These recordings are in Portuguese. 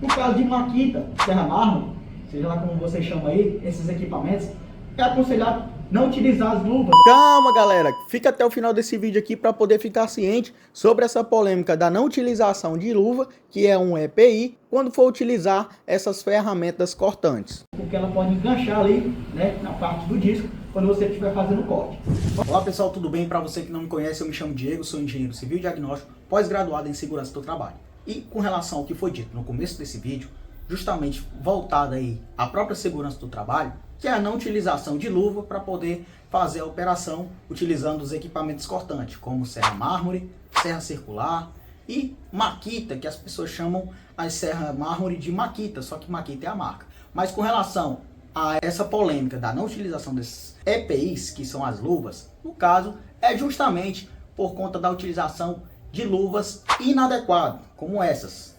No caso de Makita, serra mármore, seja lá como você chama aí, esses equipamentos, é aconselhado não utilizar as luvas. Calma, galera, fica até o final desse vídeo aqui para poder ficar ciente sobre essa polêmica da não utilização de luva, que é um EPI, quando for utilizar essas ferramentas cortantes. Porque ela pode enganchar ali, né, na parte do disco, quando você estiver fazendo o corte. Olá pessoal, tudo bem? Para você que não me conhece, eu me chamo Diego, sou engenheiro civil e diagnóstico, pós-graduado em segurança do trabalho. E com relação ao que foi dito no começo desse vídeo, justamente voltado aí à própria segurança do trabalho, que é a não utilização de luva para poder fazer a operação utilizando os equipamentos cortantes, como serra mármore, serra circular e Makita, que as pessoas chamam a serra mármore de Makita, só que Makita é a marca. Mas com relação a essa polêmica da não utilização desses EPIs, que são as luvas, no caso, é justamente por conta da utilização de luvas inadequadas, como essas.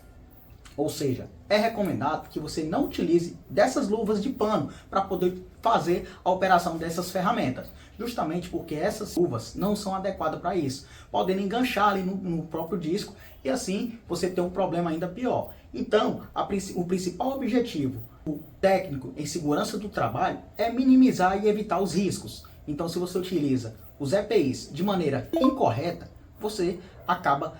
Ou seja, é recomendado que você não utilize dessas luvas de pano para poder fazer a operação dessas ferramentas. Justamente porque essas luvas não são adequadas para isso. Podem enganchar ali no próprio disco e assim você tem um problema ainda pior. Então, o principal objetivo do técnico em segurança do trabalho é minimizar e evitar os riscos. Então, se você utiliza os EPIs de maneira incorreta, você acaba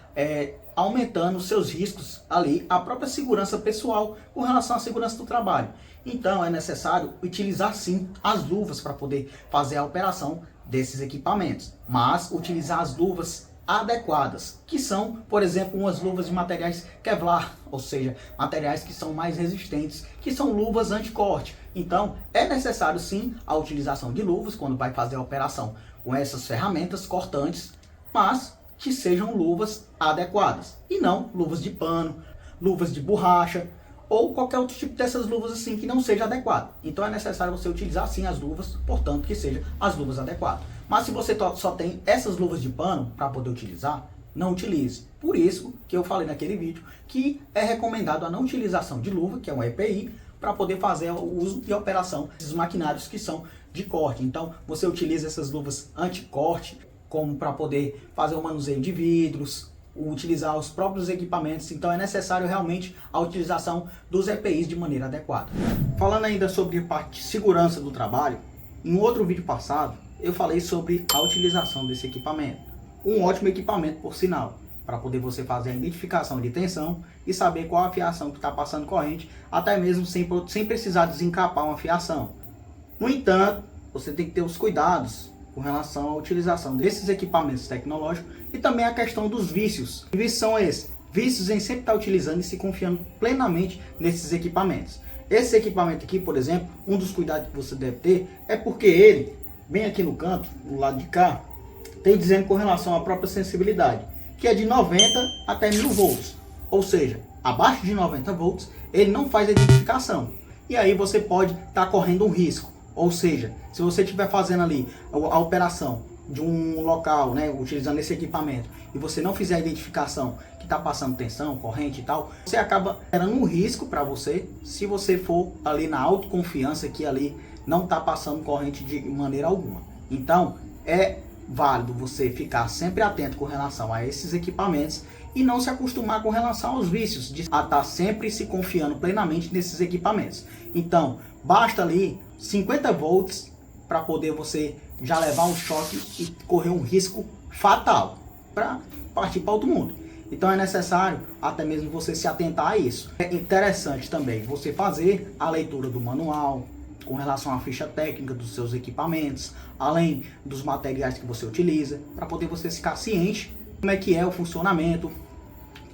aumentando os seus riscos ali, a própria segurança pessoal com relação à segurança do trabalho. Então é necessário utilizar sim as luvas para poder fazer a operação desses equipamentos, mas utilizar as luvas adequadas, que são, por exemplo, umas luvas de materiais Kevlar, ou seja, materiais que são mais resistentes, que são luvas anti-corte. Então é necessário sim a utilização de luvas quando vai fazer a operação com essas ferramentas cortantes, mas que sejam luvas adequadas e não luvas de pano, luvas de borracha ou qualquer outro tipo dessas luvas assim que não seja adequado. Então é necessário você utilizar sim as luvas, portanto que sejam as luvas adequadas. Mas se você só tem essas luvas de pano para poder utilizar, não utilize. Por isso que eu falei naquele vídeo que é recomendado a não utilização de luva, que é um EPI, para poder fazer o uso e a operação desses maquinários que são de corte. Então você utiliza essas luvas anti-corte, como para poder fazer o manuseio de vidros, utilizar os próprios equipamentos. Então é necessário realmente a utilização dos EPIs de maneira adequada. Falando ainda sobre a parte de segurança do trabalho, em um outro vídeo passado eu falei sobre a utilização desse equipamento. Um ótimo equipamento, por sinal, para poder você fazer a identificação de tensão e saber qual a fiação que está passando corrente, até mesmo sem precisar desencapar uma fiação. No entanto, você tem que ter os cuidados com relação à utilização desses equipamentos tecnológicos e também a questão dos vícios. Que vícios são esses? Vícios em sempre estar utilizando e se confiando plenamente nesses equipamentos. Esse equipamento aqui, por exemplo, um dos cuidados que você deve ter é porque ele, bem aqui no canto, do lado de cá, tem dizendo com relação à própria sensibilidade, que é de 90 até 1000 volts. Ou seja, abaixo de 90 volts, ele não faz a identificação. E aí você pode estar correndo um risco. Ou seja, se você estiver fazendo ali a operação de um local, né, utilizando esse equipamento, e você não fizer a identificação que está passando tensão, corrente e tal, você acaba gerando um risco para você, se você for ali na autoconfiança que ali não está passando corrente de maneira alguma. Então, é válido você ficar sempre atento com relação a esses equipamentos e não se acostumar com relação aos vícios, de estar sempre se confiando plenamente nesses equipamentos. Então, basta ali 50 volts para poder você já levar um choque e correr um risco fatal para partir para outro mundo. Então é necessário até mesmo você se atentar a isso. É interessante também você fazer a leitura do manual com relação à ficha técnica dos seus equipamentos, além dos materiais que você utiliza, para poder você ficar ciente como é que é o funcionamento,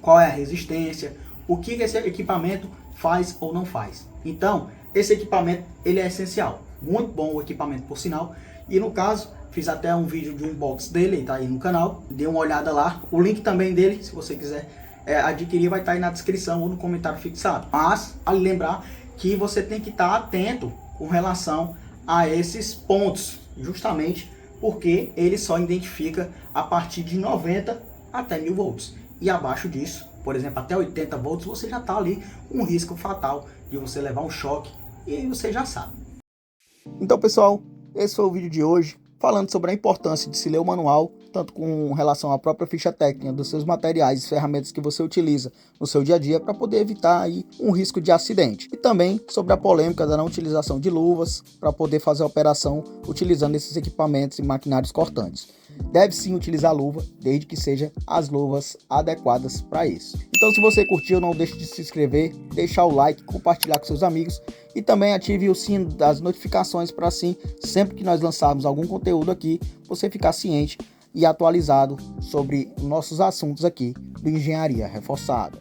qual é a resistência, o que esse equipamento faz ou não faz. Então, esse equipamento ele é essencial. Muito bom o equipamento, por sinal. E no caso, fiz até um vídeo de unboxing dele, ele está aí no canal. Dê uma olhada lá. O link também dele, se você quiser adquirir, vai estar aí na descrição ou no comentário fixado. Mas, vale lembrar que você tem que estar atento com relação a esses pontos, justamente porque ele só identifica a partir de 90 até 1000 volts. E abaixo disso, por exemplo, até 80 volts, você já está ali com um risco fatal de você levar um choque e aí você já sabe. Então, pessoal, esse foi o vídeo de hoje. falando sobre a importância de se ler o manual, tanto com relação à própria ficha técnica dos seus materiais e ferramentas que você utiliza no seu dia a dia para poder evitar aí um risco de acidente. E também sobre a polêmica da não utilização de luvas para poder fazer a operação utilizando esses equipamentos e maquinários cortantes. Deve sim utilizar luva, desde que sejam as luvas adequadas para isso. Então, se você curtiu, não deixe de se inscrever, deixar o like, compartilhar com seus amigos e também ative o sino das notificações para assim, sempre que nós lançarmos algum conteúdo aqui, você ficar ciente e atualizado sobre nossos assuntos aqui do Engenharia Reforçada.